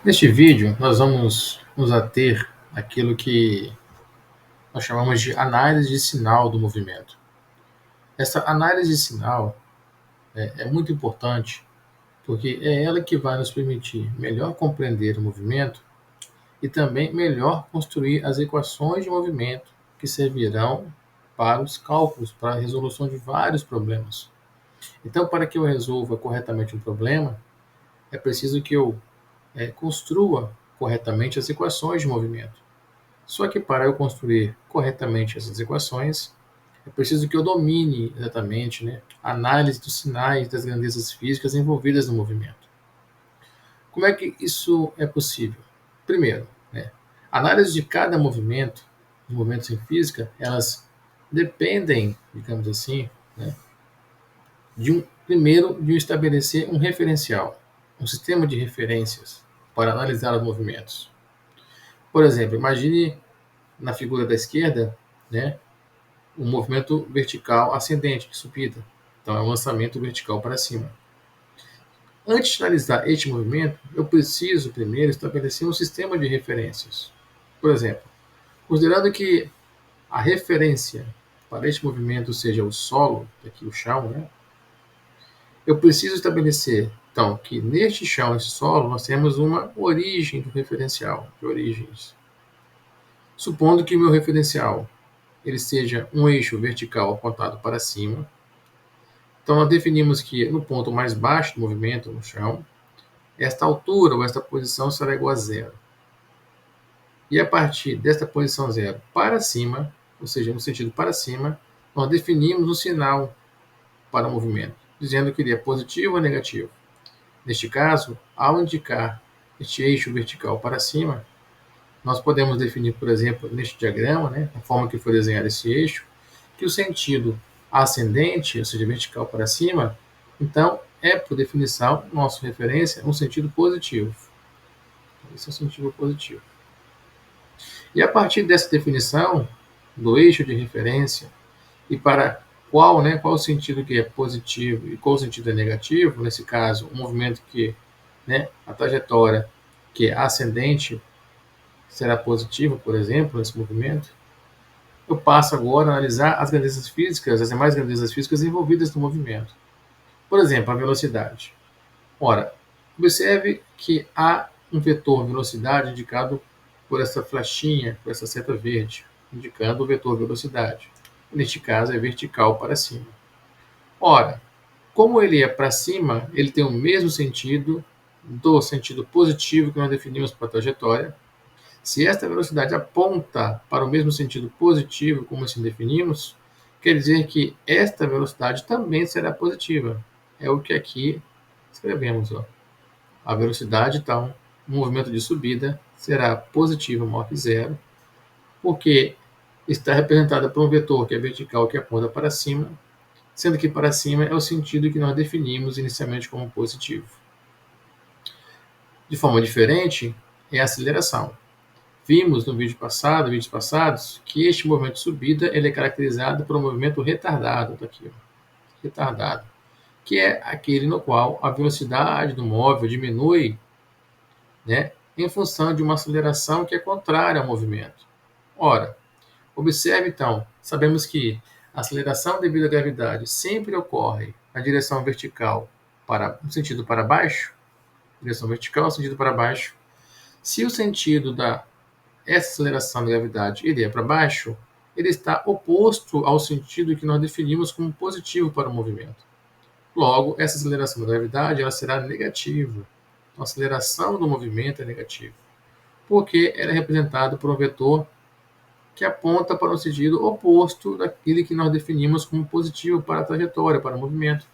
Neste vídeo, nós vamos nos ater àquilo que nós chamamos de análise de sinal do movimento. Essa análise de sinal é muito importante porque é ela que vai nos permitir melhor compreender o movimento e também melhor construir as equações de movimento que servirão para os cálculos, para a resolução de vários problemas. Então, para que eu resolva corretamente um problema, é preciso que eu construa corretamente as equações de movimento. Só que para eu construir corretamente essas equações, é preciso que eu domine exatamente, a análise dos sinais das grandezas físicas envolvidas no movimento. Como é que isso é possível? Primeiro, a análise de cada movimento, os movimentos em física, elas dependem, digamos assim, de estabelecer um referencial, um sistema de referências para analisar os movimentos. Por exemplo, imagine na figura da esquerda, um movimento vertical ascendente, de subida. Então, é um lançamento vertical para cima. Antes de analisar este movimento, eu preciso primeiro estabelecer um sistema de referências. Por exemplo, considerando que a referência para este movimento seja o solo, aqui o chão, eu preciso estabelecer, então, que neste chão, esse solo, nós temos uma origem do referencial, de origens. Supondo que o meu referencial ele seja um eixo vertical apontado para cima, então, nós definimos que no ponto mais baixo do movimento, no chão, esta altura ou esta posição será igual a zero. E a partir desta posição zero para cima, ou seja, no sentido para cima, nós definimos um sinal para o movimento, dizendo que ele é positivo ou negativo. Neste caso, ao indicar este eixo vertical para cima, nós podemos definir, por exemplo, neste diagrama, a forma que foi desenhado esse eixo, que o sentido ascendente, ou seja, vertical para cima, então é, por definição, nossa referência, um sentido positivo. Esse é o sentido positivo. E a partir dessa definição do eixo de referência e para qual o sentido que é positivo e qual o sentido é negativo, nesse caso, um movimento que, a trajetória que é ascendente será positiva, por exemplo, nesse movimento, eu passo agora a analisar as grandezas físicas, as demais grandezas físicas envolvidas no movimento. Por exemplo, a velocidade. Ora, observe que há um vetor velocidade indicado por essa flechinha, por essa seta verde, indicando o vetor velocidade. Neste caso, é vertical para cima. Ora, como ele é para cima, ele tem o mesmo sentido do sentido positivo que nós definimos para a trajetória. Se esta velocidade aponta para o mesmo sentido positivo, como assim definimos, quer dizer que esta velocidade também será positiva. É o que aqui escrevemos. A velocidade, então, no movimento de subida, será positiva maior que zero, porque está representada por um vetor que é vertical, que aponta para cima, sendo que para cima é o sentido que nós definimos inicialmente como positivo. De forma diferente, é a aceleração. Vimos no vídeos passados, que este movimento de subida ele é caracterizado por um movimento retardado, retardado, que é aquele no qual a velocidade do móvel diminui, em função de uma aceleração que é contrária ao movimento. Ora, observe então, sabemos que a aceleração devido à gravidade sempre ocorre na direção vertical no sentido para baixo, direção vertical, sentido para baixo. Se o sentido essa aceleração da gravidade ele é para baixo, ele está oposto ao sentido que nós definimos como positivo para o movimento. Logo, essa aceleração da gravidade ela será negativa. Então, a aceleração do movimento é negativa, porque ela é representada por um vetor que aponta para um sentido oposto daquele que nós definimos como positivo para a trajetória, para o movimento.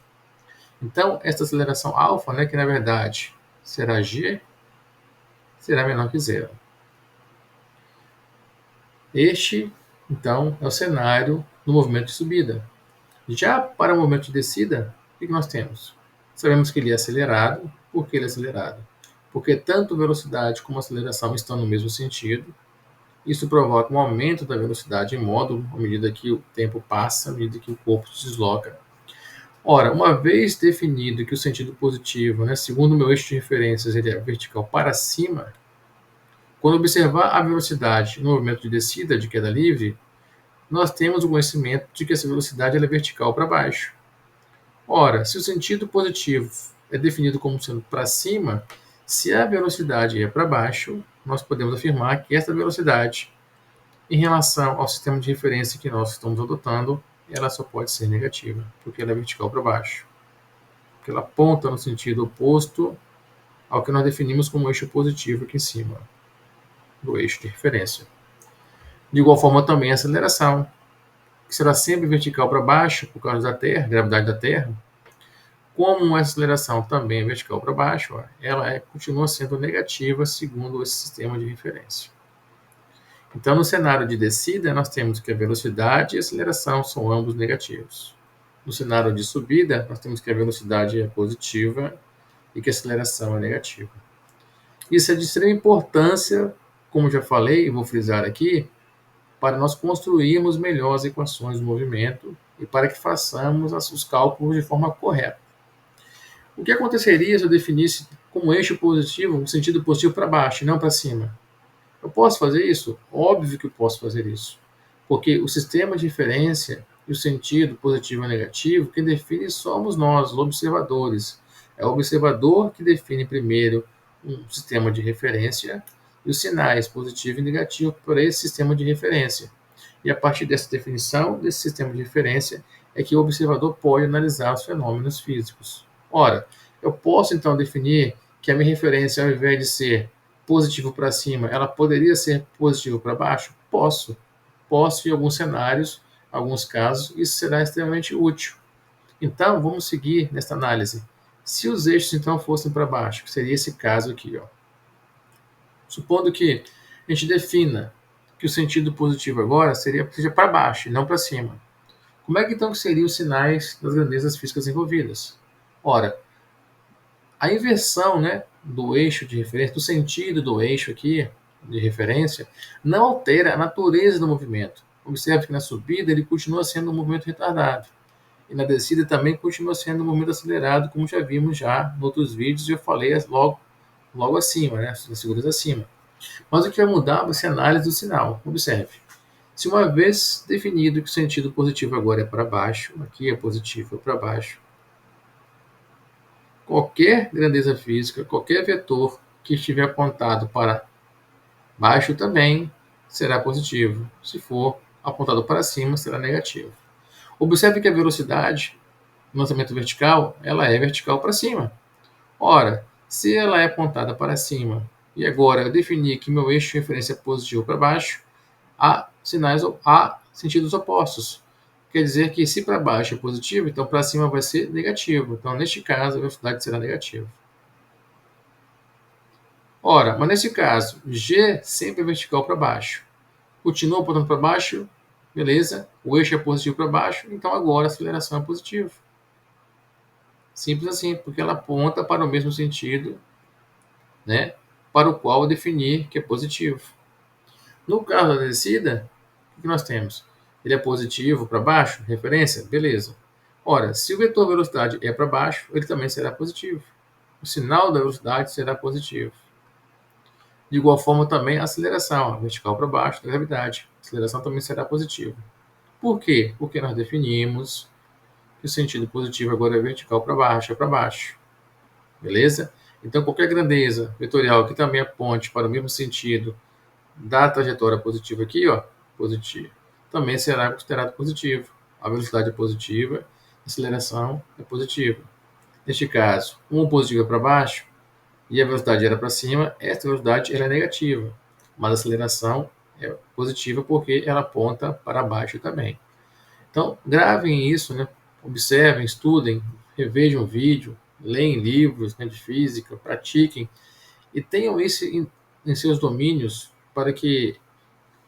Então, esta aceleração alfa, que na verdade será g, será menor que zero. Este, então, é o cenário do movimento de subida. Já para o movimento de descida, o que nós temos? Sabemos que ele é acelerado. Por que ele é acelerado? Porque tanto velocidade como aceleração estão no mesmo sentido. Isso provoca um aumento da velocidade em módulo à medida que o tempo passa, à medida que o corpo se desloca. Ora, uma vez definido que o sentido positivo, né, segundo o meu eixo de referências, ele é vertical para cima, quando observar a velocidade no movimento de descida, de queda livre, nós temos o conhecimento de que essa velocidade ela é vertical para baixo. Ora, se o sentido positivo é definido como sendo para cima, se a velocidade é para baixo, nós podemos afirmar que essa velocidade, em relação ao sistema de referência que nós estamos adotando, ela só pode ser negativa, porque ela é vertical para baixo. Porque ela aponta no sentido oposto ao que nós definimos como eixo positivo aqui em cima, do eixo de referência. De igual forma também a aceleração, que será sempre vertical para baixo por causa da Terra, gravidade da Terra. Como a aceleração também é vertical para baixo, ela continua sendo negativa segundo esse sistema de referência. Então, no cenário de descida, nós temos que a velocidade e a aceleração são ambos negativos. No cenário de subida, nós temos que a velocidade é positiva e que a aceleração é negativa. Isso é de extrema importância, como já falei e vou frisar aqui, para nós construirmos melhor as equações do movimento e para que façamos os cálculos de forma correta. O que aconteceria se eu definisse como eixo positivo, um sentido positivo para baixo e não para cima? Eu posso fazer isso? Óbvio que eu posso fazer isso. Porque o sistema de referência e o sentido positivo e negativo, quem define somos nós, os observadores. É o observador que define primeiro um sistema de referência e os sinais positivo e negativo para esse sistema de referência. E a partir dessa definição, desse sistema de referência, é que o observador pode analisar os fenômenos físicos. Ora, eu posso então definir que a minha referência, ao invés de ser positivo para cima, ela poderia ser positivo para baixo? Posso. Posso em alguns cenários, alguns casos, isso será extremamente útil. Então, vamos seguir nesta análise. Se os eixos então fossem para baixo, que seria esse caso aqui, ó. Supondo que a gente defina que o sentido positivo agora seja para baixo e não para cima. Como é que então seriam os sinais das grandezas físicas envolvidas? Ora, a inversão, né, do eixo de referência, do sentido do eixo aqui de referência, não altera a natureza do movimento. Observe que na subida ele continua sendo um movimento retardado. E na descida também continua sendo um movimento acelerado, como já vimos já em outros vídeos e eu falei logo acima, né, nas figuras acima. Mas o que vai mudar vai ser a análise do sinal. Observe. Se uma vez definido que o sentido positivo agora é para baixo, aqui é positivo, é para baixo, qualquer grandeza física, qualquer vetor que estiver apontado para baixo também será positivo. Se for apontado para cima, será negativo. Observe que a velocidade no lançamento vertical, ela é vertical para cima. Ora, se ela é apontada para cima e agora eu definir que meu eixo de referência é positivo para baixo, há sentidos opostos. Quer dizer que se para baixo é positivo, então para cima vai ser negativo. Então, neste caso, a velocidade será negativa. Ora, mas nesse caso, G sempre é vertical para baixo. Continua apontando para baixo, beleza? O eixo é positivo para baixo, então agora a aceleração é positiva. Simples assim, porque ela aponta para o mesmo sentido, né, para o qual eu definir que é positivo. No caso da descida, o que nós temos? Ele é positivo para baixo, referência? Beleza. Ora, se o vetor velocidade é para baixo, ele também será positivo. O sinal da velocidade será positivo. De igual forma também a aceleração, vertical para baixo, da gravidade. A aceleração também será positiva. Por quê? Porque nós definimos que o sentido positivo agora é vertical para baixo, é para baixo. Beleza? Então, qualquer grandeza vetorial que também aponte para o mesmo sentido da trajetória positiva aqui, ó, positivo, também será considerado positivo. A velocidade é positiva, a aceleração é positiva. Neste caso, um positivo é para baixo e a velocidade era para cima, esta velocidade ela é negativa, mas a aceleração é positiva porque ela aponta para baixo também. Então, gravem isso, né? Observem, estudem, revejam o vídeo, leem livros, né, de física, pratiquem e tenham isso em seus domínios para que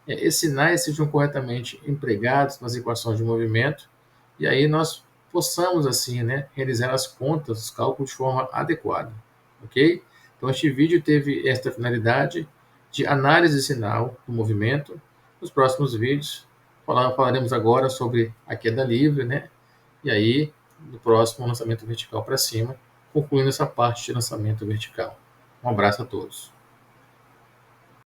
esses sinais sejam corretamente empregados nas equações de movimento e aí nós possamos assim, né, realizar as contas, os cálculos de forma adequada, ok? Então este vídeo teve esta finalidade de análise de sinal do movimento. Nos próximos vídeos falaremos agora sobre a queda livre, né? E aí do próximo lançamento vertical para cima, concluindo essa parte de lançamento vertical. Um abraço a todos.